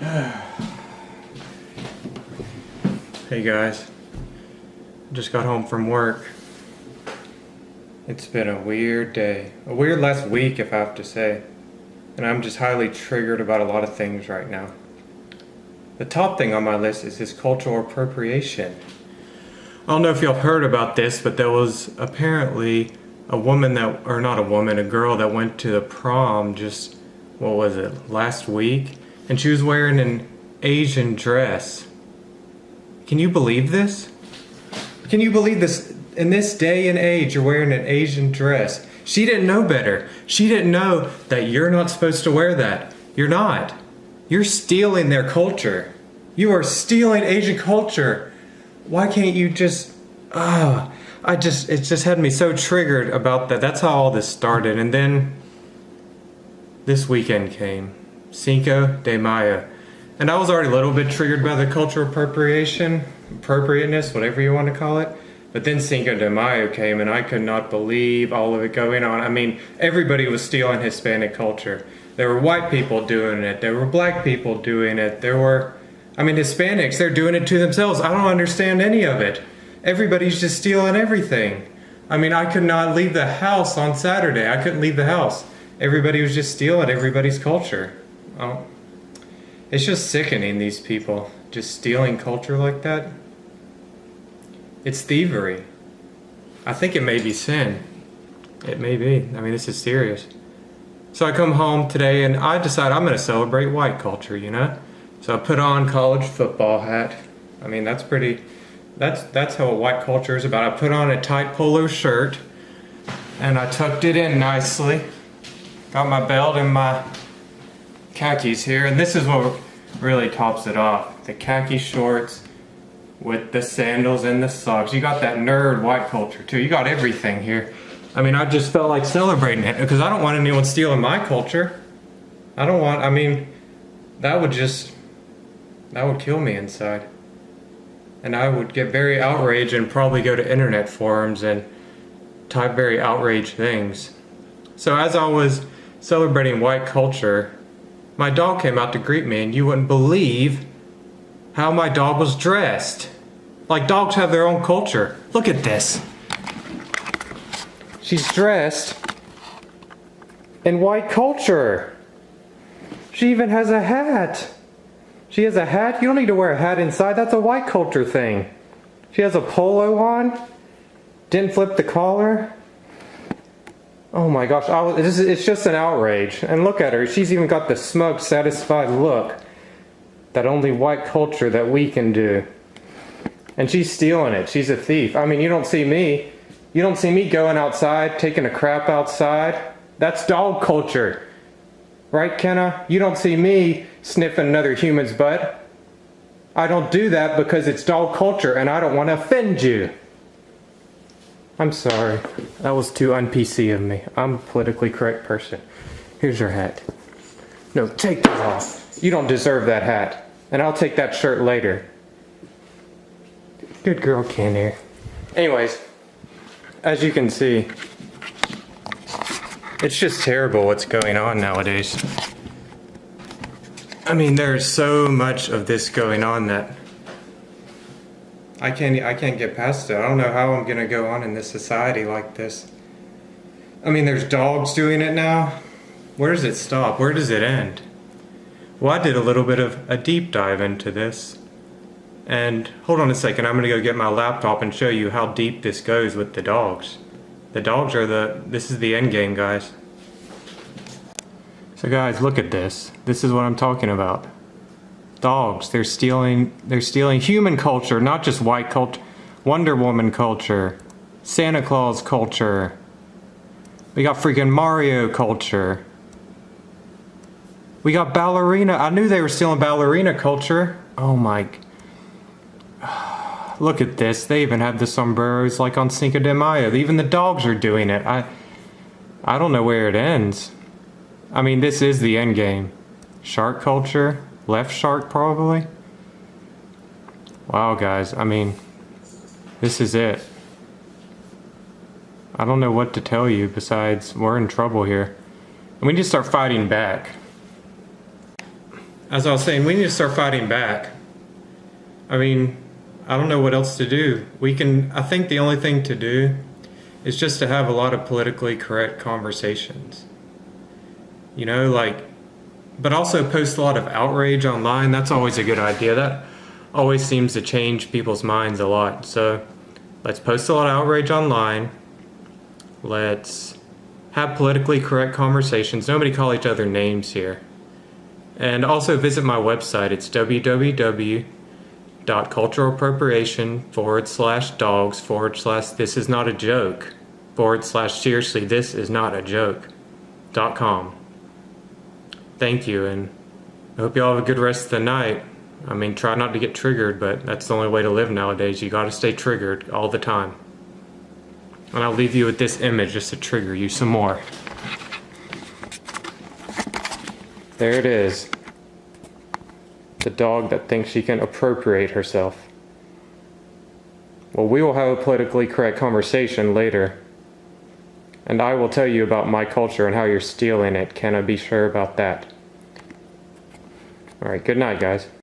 Hey guys, just got home from work. It's been a weird day, a weird last week if I have to say, and I'm just highly triggered about a lot of things right now. The top thing on my list is this cultural appropriation. I don't know if y'all heard about this, but there was apparently a woman that, or not a woman, a girl that went to the prom just, what was it, last week? And she was wearing an Asian dress. Can you believe this? Can you believe this? In this day and age, you're wearing an Asian dress. She didn't know better. She didn't know that you're not supposed to wear that. You're not. You're stealing their culture. You are stealing Asian culture. Why can't you just... it just had me so triggered about that. That's how all this started. And then this weekend came. Cinco de Mayo. And I was already a little bit triggered by the cultural appropriateness, whatever you want to call it. But then Cinco de Mayo came and I could not believe all of it going on. I mean, everybody was stealing Hispanic culture. There were white people doing it. There were black people doing it. Hispanics, they're doing it to themselves. I don't understand any of it. Everybody's just stealing everything. I could not leave the house on Saturday. I couldn't leave the house. Everybody was just stealing everybody's culture. Oh. It's just sickening, these people just stealing culture like that. It's thievery. I think it may be sin. It may be. This is serious. So I come home today and I decide I'm going to celebrate white culture, you know? So I put on college football hat. That's how white culture is about. I put on a tight polo shirt and I tucked it in nicely. Got my belt and my khakis here, and this is what really tops it off. The khaki shorts with the sandals and the socks. You got that nerd white culture too. You got everything here. I just felt like celebrating it because I don't want anyone stealing my culture. That would kill me inside. And I would get very outraged and probably go to internet forums and type very outraged things. So as I was celebrating white culture, my dog came out to greet me, and you wouldn't believe how my dog was dressed. Like, dogs have their own culture. Look at this. She's dressed in white culture. She even has a hat. She has a hat. You don't need to wear a hat inside. That's a white culture thing. She has a polo on. Didn't flip the collar. Oh my gosh, it's just an outrage. And look at her, she's even got the smug, satisfied look that only white culture that we can do. And she's stealing it, she's a thief. You don't see me going outside, taking a crap outside. That's dog culture. Right, Kenna? You don't see me sniffing another human's butt. I don't do that because it's dog culture and I don't want to offend you. I'm sorry. That was too un-PC of me. I'm a politically correct person. Here's your hat. No, take that off. You don't deserve that hat. And I'll take that shirt later. Good girl, Kenny. Anyways, as you can see, it's just terrible what's going on nowadays. There's so much of this going on that I can't get past it. I don't know how I'm gonna go on in this society like this. There's dogs doing it now. Where does it stop? Where does it end? Well, I did a little bit of a deep dive into this. And hold on a second, I'm gonna go get my laptop and show you how deep this goes with the dogs. The dogs are this is the end game, guys. So guys, look at this. This is what I'm talking about. Dogs, they're stealing human culture, not just white culture, Wonder Woman culture, Santa Claus culture. We got freaking Mario culture. We got ballerina. I knew they were stealing ballerina culture. Oh my. Look at this. They even have the sombreros like on Cinco de Mayo. Even the dogs are doing it. I don't know where it ends. This is the end game. Shark culture. Left shark, probably. Wow, guys. This is it. I don't know what to tell you besides we're in trouble here. And we need to start fighting back. as I was saying, we need to start fighting back. I mean, I don't know what else to do. I think the only thing to do is just to have a lot of politically correct conversations. You know, but also post a lot of outrage online. That's always a good idea. That always seems to change people's minds a lot. So let's post a lot of outrage online. Let's have politically correct conversations. Nobody call each other names here. And also visit my website. It's www.culturalappropriation/dogs/ this is not a joke /seriously this is not a joke.com. Thank you, and I hope you all have a good rest of the night. I mean, try not to get triggered, but that's the only way to live nowadays. You gotta stay triggered all the time. And I'll leave you with this image just to trigger you some more. There it is. The dog that thinks she can appropriate herself. Well, we will have a politically correct conversation later. And I will tell you about my culture and how you're stealing it. Can I be sure about that? Alright, good night, guys.